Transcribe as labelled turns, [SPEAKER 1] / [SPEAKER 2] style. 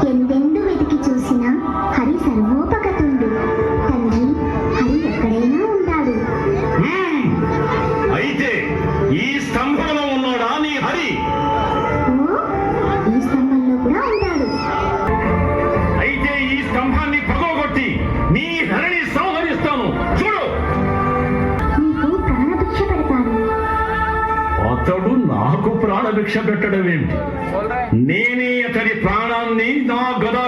[SPEAKER 1] ఎందెందు వెతికి చూసినా హరి సర్వోపగతుండు. తండ్రి, హరి ఎక్కడైనా ఉంటాడు.
[SPEAKER 2] అయితే ఈ స్తంభంలో ఉన్నాడా నీ హరి?
[SPEAKER 1] ఓ, ఈ స్తంభంలో కూడా ఉంటాడు.
[SPEAKER 2] అయితే ఈ స్తంభాన్ని పగలగొట్టి నీ హరిని సంహరిస్తాను. చూడు,
[SPEAKER 1] నీకు ప్రాణభిక్ష పెడతాను.
[SPEAKER 2] అతడు నాకు ప్రాణభిక్ష పెట్టడం ఏంటి? నేనే అతడి ప్రాణాన్ని నా గదా